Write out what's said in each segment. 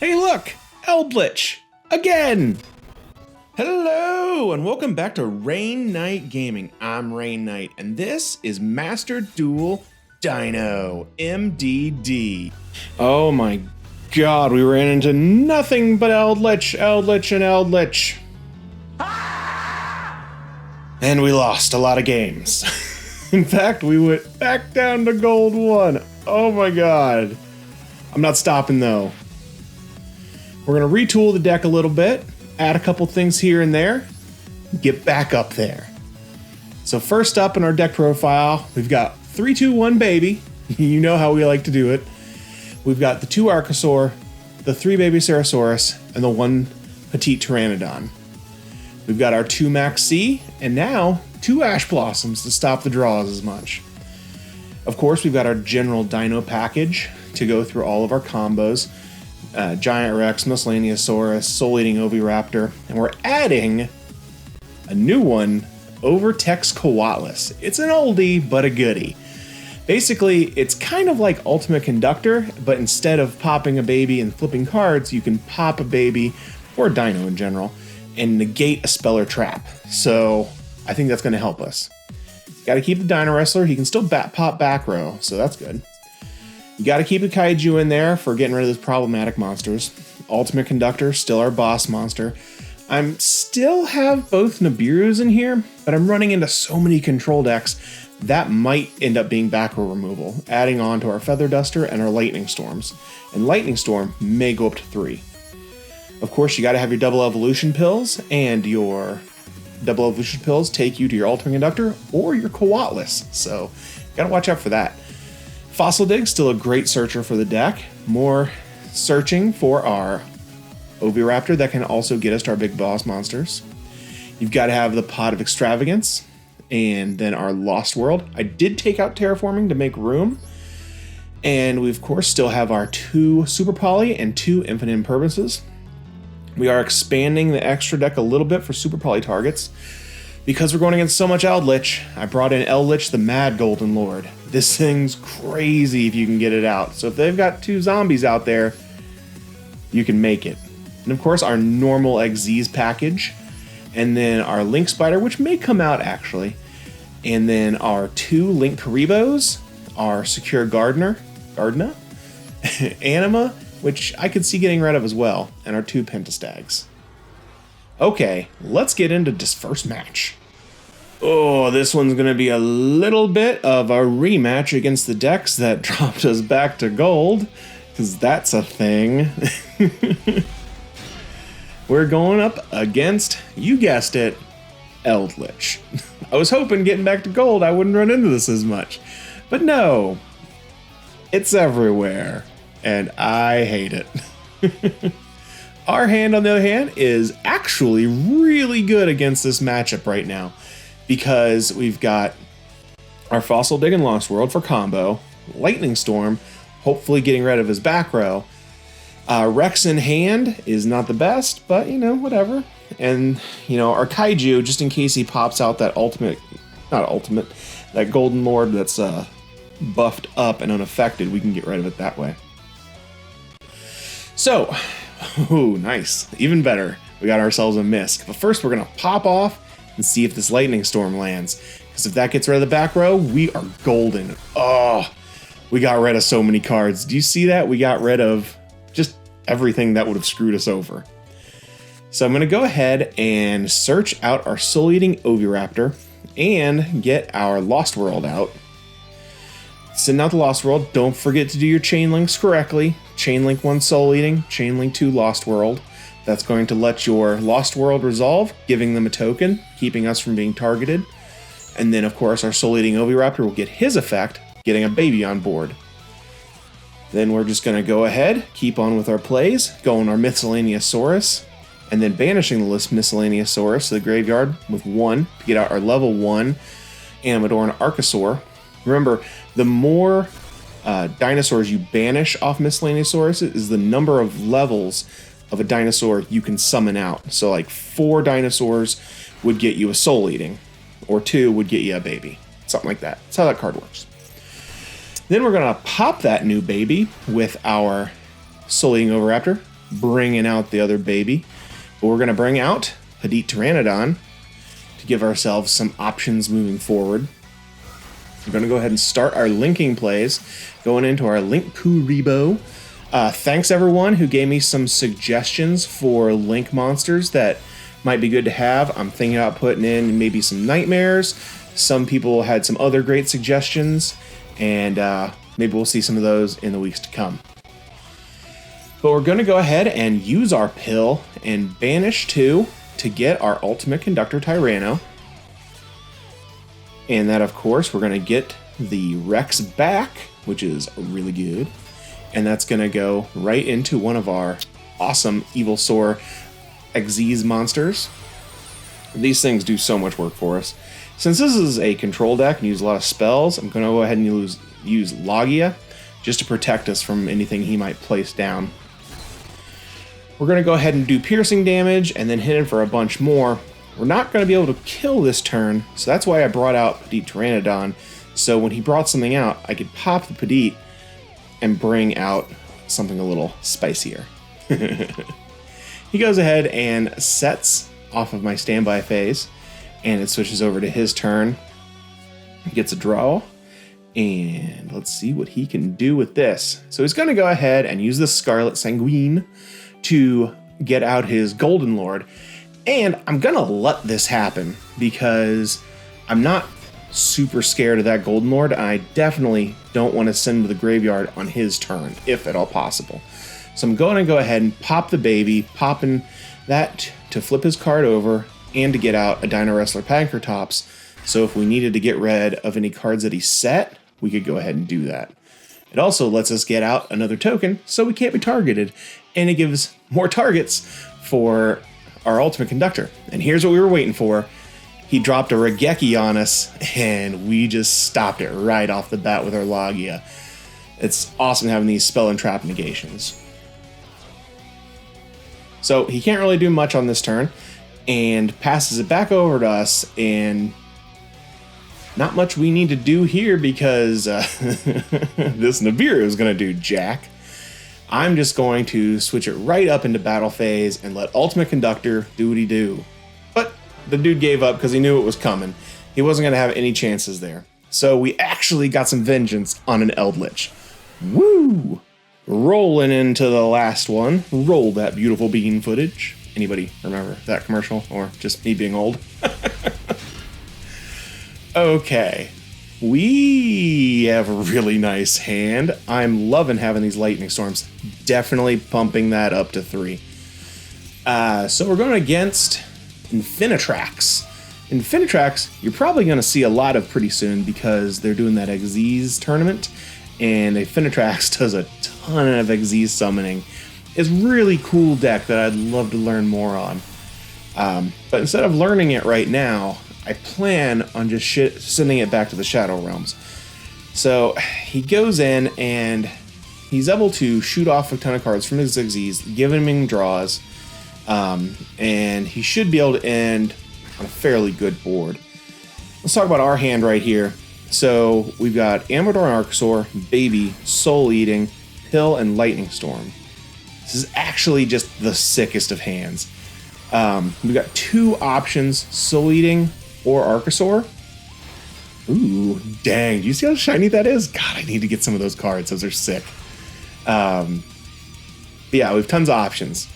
Hey look, Eldlich, again! Hello, and welcome back to Rain Knight Gaming. I'm Rain Knight, and this is Master Duel Dino, MDD. Oh my god, we ran into nothing but Eldlich, and Eldlich. And we lost a lot of games. In fact, we went back down to Gold 1. Oh my god. I'm not stopping though. We're going to retool the deck a little bit, add a couple things here and there, get back up there. So first up in our deck profile, we've got 3-2-1 baby. You know how we like to do it. We've got the 2 Archosaur, the 3 baby Cerosaurus, and the 1 petite Pteranodon. We've got our 2 Max C, and now 2 Ash Blossoms to stop the draws as much. Of course, we've got our general Dino package to go through all of our combos. Giant Rex, Miscellaneousaurus, Soul Eating Oviraptor, and we're adding a new one, Overtex Coatlis. It's an oldie, but a goodie. Basically, it's kind of like Ultimate Conductor, but instead of popping a baby and flipping cards, you can pop a baby, or a dino in general, and negate a spell or trap. So I think that's going to help us. Got to keep the Dino Wrestler. He can still pop back row, so that's good. You got to keep the Kaiju in there for getting rid of those problematic monsters. Ultimate Conductor, still our boss monster. I still have both Nibiru's in here, but I'm running into so many control decks that might end up being back row removal, adding on to our Feather Duster and our Lightning Storms. And Lightning Storm may go up to 3. Of course, you got to have your double evolution pills, and your double evolution pills take you to your Ultimate Conductor or your Coatlis, so got to watch out for that. Fossil Dig, still a great searcher for the deck. More searching for our Oviraptor that can also get us to our big boss monsters. You've got to have the Pot of Extravagance, and then our Lost World. I did take out Terraforming to make room. And we, of course, still have our 2 Super Poly and 2 Infinite Impermanences. We are expanding the extra deck a little bit for Super Poly targets. Because we're going against so much Eldlich, I brought in Eldlich, the Mad Golden Lord. This thing's crazy if you can get it out. So if they've got 2 zombies out there, you can make it. And of course, our normal Xyz package. And then our Link Spider, which may come out actually. And then our 2 Link Karibos, our Secure Gardena, Anima, which I could see getting rid of as well, and our 2 Pentastags. Okay, let's get into this first match. Oh, this one's going to be a little bit of a rematch against the decks that dropped us back to gold, because that's a thing. We're going up against, you guessed it, Eldlich. I was hoping getting back to gold I wouldn't run into this as much, but no, it's everywhere, and I hate it. Our hand, on the other hand, is actually really good against this matchup right now, because we've got our Fossil Dig and Lost World for combo, Lightning Storm, hopefully getting rid of his back row. Rex in hand is not the best, but, you know, whatever. And, you know, our Kaiju, just in case he pops out that that Golden Lord that's buffed up and unaffected, we can get rid of it that way. So, ooh, nice. Even better. We got ourselves a Misk. But first, we're going to pop off and see if this Lightning Storm lands. Because if that gets rid of the back row, we are golden. Oh, we got rid of so many cards. Do you see that? We got rid of just everything that would have screwed us over. So I'm going to go ahead and search out our Soul Eating Oviraptor and get our Lost World out. Send out the Lost World. Don't forget to do your chain links correctly. Chain link 1 Soul Eating, chain link 2 Lost World. That's going to let your Lost World resolve, giving them a token, keeping us from being targeted. And then, of course, our Soul Eating Oviraptor will get his effect, getting a baby on board. Then we're just going to go ahead, keep on with our plays, go on our Miscellaneousaurus, and then banishing the list Miscellaneousaurus to the graveyard with 1 to get out our level 1 Amador and Archosaur. Remember, the more dinosaurs you banish off Miscellaneousaurus is the number of levels of a dinosaur you can summon out. So like 4 dinosaurs would get you a Soul Eating, or 2 would get you a baby. Something like that. That's how that card works. Then we're going to pop that new baby with our Soul Eating Oviraptor, bringing out the other baby. But we're going to bring out Hadit Pteranodon to give ourselves some options moving forward. We're going to go ahead and start our linking plays, going into our Link Kuriboh. Thanks everyone who gave me some suggestions for link monsters that might be good to have. I'm thinking about putting in maybe some nightmares. Some people had some other great suggestions, and maybe we'll see some of those in the weeks to come. But we're going to go ahead and use our pill and banish 2 to get our Ultimate Conductor Tyranno. And that, of course, we're going to get the Rex back, which is really good. And that's going to go right into one of our awesome Evilsaur Xyz monsters. These things do so much work for us. Since this is a control deck and use a lot of spells, I'm going to go ahead and use Logia just to protect us from anything he might place down. We're going to go ahead and do piercing damage and then hit him for a bunch more. We're not going to be able to kill this turn, so that's why I brought out Hadit Pteranodon. So when he brought something out, I could pop the Hadit and bring out something a little spicier. He goes ahead and sets off of my standby phase, and it switches over to his turn. He gets a draw, and let's see what he can do with this. So he's going to go ahead and use the Scarlet Sanguine to get out his Golden Lord, and I'm going to let this happen because I'm not super scared of that Golden Lord, and I definitely don't want to send him to the graveyard on his turn, if at all possible. So I'm going to go ahead and pop the baby, popping that to flip his card over and to get out a Dino Wrestler Pankratops. So if we needed to get rid of any cards that he set, we could go ahead and do that. It also lets us get out another token so we can't be targeted, and it gives more targets for our Ultimate Conductor. And here's what we were waiting for. He dropped a Regeki on us, and we just stopped it right off the bat with our Logia. It's awesome having these spell and trap negations. So he can't really do much on this turn, and passes it back over to us, and not much we need to do here because this Nibiru is going to do jack. I'm just going to switch it right up into battle phase and let Ultimate Conductor do what he do. But the dude gave up because he knew it was coming. He wasn't going to have any chances there. So we actually got some vengeance on an Eldlich. Woo! Rolling into the last one. Roll that beautiful bean footage. Anybody remember that commercial? Or just me being old? Okay. We have a really nice hand. I'm loving having these lightning storms. Definitely pumping that up to 3. So we're going against Infinitrax. Infinitrax, you're probably going to see a lot of pretty soon because they're doing that Xyz tournament, and Infinitrax does a ton of Xyz summoning. It's a really cool deck that I'd love to learn more on. But instead of learning it right now, I plan on just sending it back to the Shadow Realms. So he goes in and he's able to shoot off a ton of cards from his Xyz, giving him draws, and he should be able to end on a fairly good board. Let's talk about our hand right here. So we've got Amador and Archosaur, Baby, Soul Eating, Pill, and Lightning Storm. This is actually just the sickest of hands. We've got 2 options, Soul Eating or Archosaur. Ooh, dang. Do you see how shiny that is? God, I need to get some of those cards. Those are sick. But yeah, we have tons of options.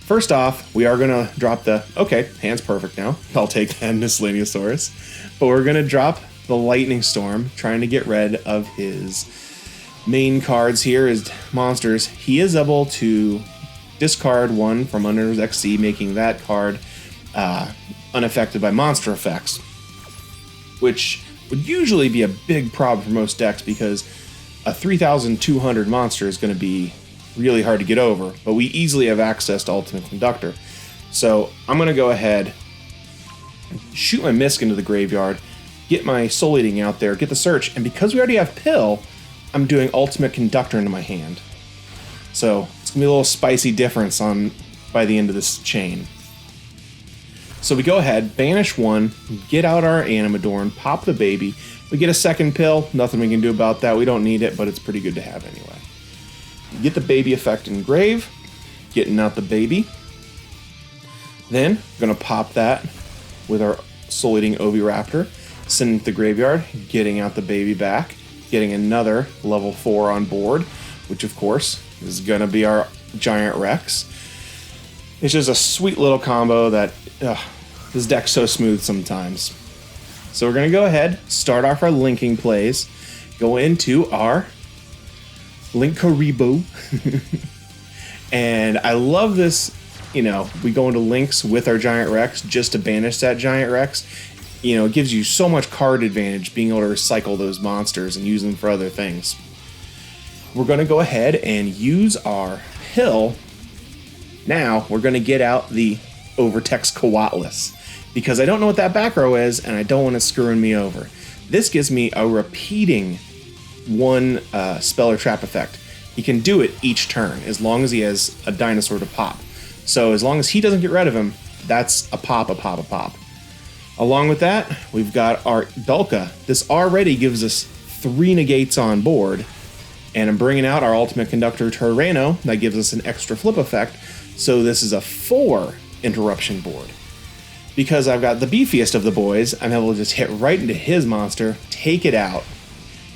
First off, we are going to drop the... Okay, hand's perfect now. I'll take that Miscellaneousaurus. But we're going to drop the Lightning Storm, trying to get rid of his main cards here, his monsters. He is able to discard 1 from under his XC, making that card unaffected by monster effects, which would usually be a big problem for most decks because a 3,200 monster is going to be really hard to get over, but we easily have access to Ultimate Conductor. So I'm going to go ahead, shoot my Misk into the graveyard, get my Soul Eating out there, get the search, and because we already have Pill, I'm doing Ultimate Conductor into my hand. So it's going to be a little spicy difference by the end of this chain. So we go ahead, banish 1, get out our Animadorn, pop the baby. We get a second Pill. Nothing we can do about that. We don't need it, but it's pretty good to have anyway. Get the baby effect in grave. getting out the baby. Then, gonna pop that with our Soul Eating Oviraptor, sending it to the graveyard, getting out the baby back, getting another level 4 on board, which of course is gonna be our Giant Rex. It's just a sweet little combo that, this deck's so smooth sometimes. So we're gonna go ahead, start off our linking plays, go into our Linkaribo. And I love this, we go into links with our Giant Rex just to banish that Giant Rex. It gives you so much card advantage being able to recycle those monsters and use them for other things. We're going to go ahead and use our pill. Now we're going to get out the Overtext Coatlis, because I don't know what that back row is and I don't want it screwing me over. This gives me a repeating one spell or trap effect. He can do it each turn as long as he has a dinosaur to pop. So as long as he doesn't get rid of him, that's a pop, a pop, a pop. Along with that, we've got our Dulka. This already gives us 3 negates on board. And I'm bringing out our Ultimate Conductor Terrano. That gives us an extra flip effect. So this is a 4 interruption board. Because I've got the beefiest of the boys, I'm able to just hit right into his monster, take it out,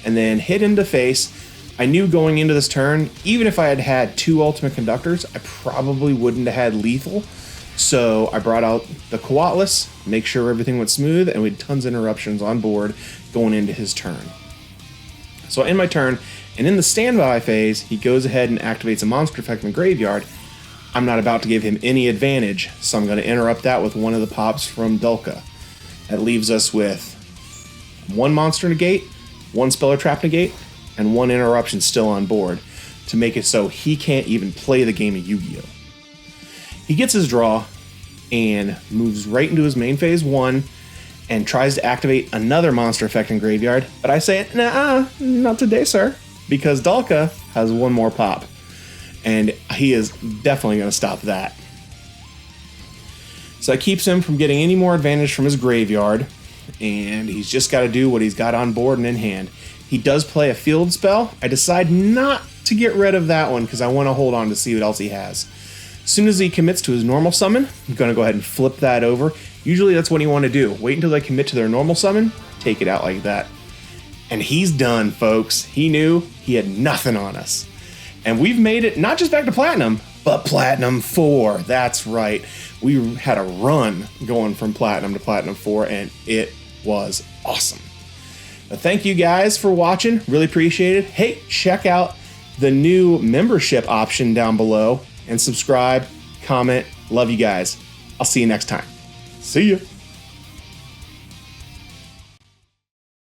and then hit into face. I knew going into this turn, even if I had had 2 Ultimate Conductors, I probably wouldn't have had lethal. So I brought out the Coatlis, make sure everything went smooth, and we had tons of interruptions on board going into his turn. So I end my turn, and in the standby phase, he goes ahead and activates a monster effect in the graveyard. I'm not about to give him any advantage, so I'm going to interrupt that with one of the pops from Dulka. That leaves us with 1 monster negate, 1 spell or trap negate, and 1 interruption still on board to make it so he can't even play the game of Yu-Gi-Oh! He gets his draw and moves right into his main phase 1 and tries to activate another monster effect in graveyard, but I say, nah, not today, sir, because Dulka has 1 more pop, and he is definitely going to stop that. So that keeps him from getting any more advantage from his graveyard, and he's just got to do what he's got on board and in hand. He does play a field spell. I decide not to get rid of that one because I want to hold on to see what else he has. As soon as he commits to his normal summon, I'm going to go ahead and flip that over. Usually that's what you want to do. Wait until they commit to their normal summon, take it out like that. And he's done, folks. He knew he had nothing on us. And we've made it not just back to Platinum, but Platinum 4. That's right. We had a run going from Platinum to Platinum 4, and it was awesome. But thank you guys for watching. Really appreciate it. Hey, check out the new membership option down below and subscribe, comment. Love you guys. I'll see you next time. See ya.